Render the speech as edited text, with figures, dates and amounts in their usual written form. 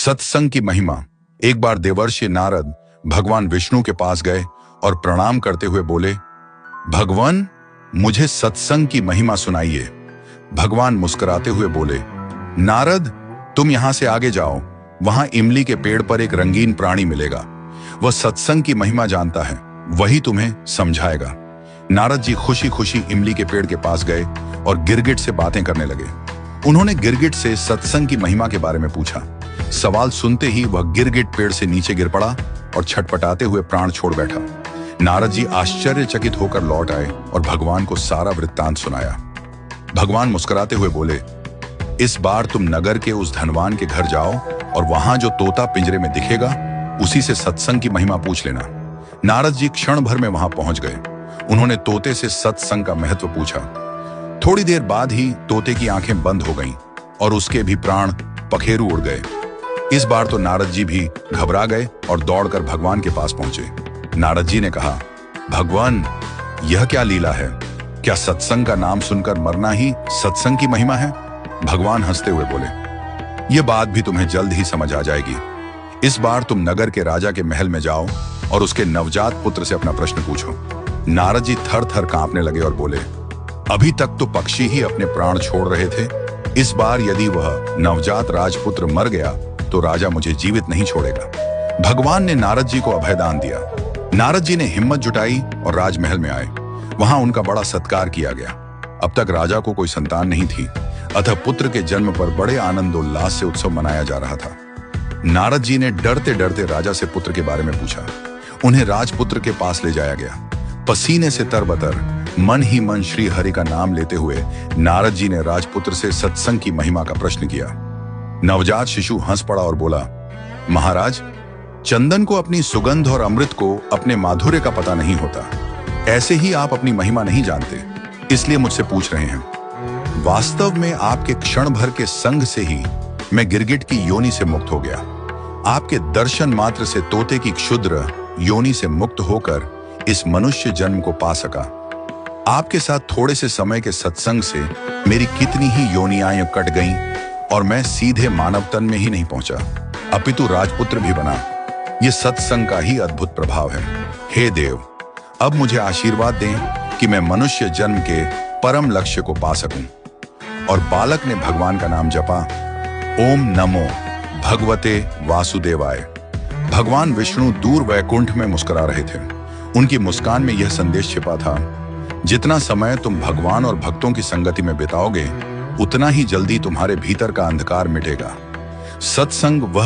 सत्संग की महिमा। एक बार देवर्षि नारद भगवान विष्णु के पास गए और प्रणाम करते हुए बोले, भगवान, मुझे सत्संग की महिमा सुनाइए। भगवान मुस्कुराते हुए बोले, नारद, तुम यहां से आगे जाओ, वहां इमली के पेड़ पर एक रंगीन प्राणी मिलेगा। वह सत्संग की महिमा जानता है, वही तुम्हें समझाएगा। नारद जी खुशी खुशी इमली के पेड़ के पास गए और गिरगिट से बातें करने लगे। उन्होंने गिरगिट से सत्संग की महिमा के बारे में पूछा। सवाल सुनते ही वह गिरगिट पेड़ से नीचे गिर पड़ा और छटपटाते हुए प्राण छोड़ बैठा। नारद जी आश्चर्यचकित होकर लौट आए और भगवान को सारा वृत्तांत सुनाया। भगवान मुस्कुराते हुए बोले, इस बार तुम नगर के उस धनवान के घर जाओ और वहां जो तोता पिंजरे में दिखेगा उसी से सत्संग की महिमा पूछ लेना। नारद जी क्षण भर में वहां पहुंच गए। उन्होंने तोते से सत्संग का महत्व पूछा। थोड़ी देर बाद ही तोते की आंखें बंद हो गईं और उसके भी प्राण पखेरु उड़ गए। इस बार तो नारद जी भी घबरा गए और दौड़कर भगवान के पास पहुंचे। नारद जी ने कहा, भगवान, यह क्या लीला है? क्या सत्संग का नाम सुनकर मरना ही सत्संग की महिमा है? भगवान हंसते हुए बोले, यह बात भी तुम्हें जल्द ही समझ आ जाएगी। इस बार तुम नगर के राजा के महल में जाओ और उसके नवजात पुत्र से अपना प्रश्न पूछो। नारद जी थर थर कांपने लगे और बोले, अभी तक तो पक्षी ही अपने प्राण छोड़ रहे थे। इस बार यदि वह नवजात राजपुत्र मर गया तो राजा मुझे जीवित नहीं छोड़ेगा। भगवान ने नारद जी को अभयदान दिया। नारद जी ने हिम्मत जुटाई और राजमहल में आए। वहां उनका बड़ा सत्कार किया गया। अब तक राजा को कोई संतान नहीं थी, अतः पुत्र के जन्म पर बड़े आनंदोल्लास से उत्सव मनाया जा रहा था। नारद जी ने डरते डरते राजा से पुत्र के बारे में पूछा। उन्हें राजपुत्र के पास ले जाया गया। पसीने से तरबतर मन ही मन श्री हरि का नाम लेते हुए नारद जी ने राजपुत्र से सत्संग की महिमा का प्रश्न किया। नवजात शिशु हंस पड़ा और बोला, महाराज, चंदन को अपनी सुगंध और अमृत को अपने माधुर्य का पता नहीं होता। ऐसे ही आप अपनी महिमा नहीं जानते, इसलिए मुझसे पूछ रहे हैं। वास्तव में आपके क्षण भर के संग से ही मैं गिरगिट की योनि से मुक्त हो गया। आपके दर्शन मात्र से तोते की क्षुद्र योनि से मुक्त होकर इस मनुष्य जन्म को पा सका। आपके साथ थोड़े से समय के सत्संग से मेरी कितनी ही योनियां कट गईं और मैं सीधे मानव तन में ही नहीं पहुंचा, अपितु राजपुत्र भी बना। यह सत्संग का ही अद्भुत प्रभाव है। हे देव, अब मुझे आशीर्वाद दें कि मैं मनुष्य जन्म के परम लक्ष्य को पा सकूं। और बालक ने भगवान का नाम जपा, ओम नमो भगवते वासुदेवाय। भगवान विष्णु दूर वैकुंठ में मुस्कुरा रहे थे। उनकी मुस्कान में यह संदेश छिपा था, जितना समय तुम भगवान और भक्तों की संगति में बिताओगे उतना ही जल्दी तुम्हारे भीतर का अंधकार मिटेगा। सत्संग वह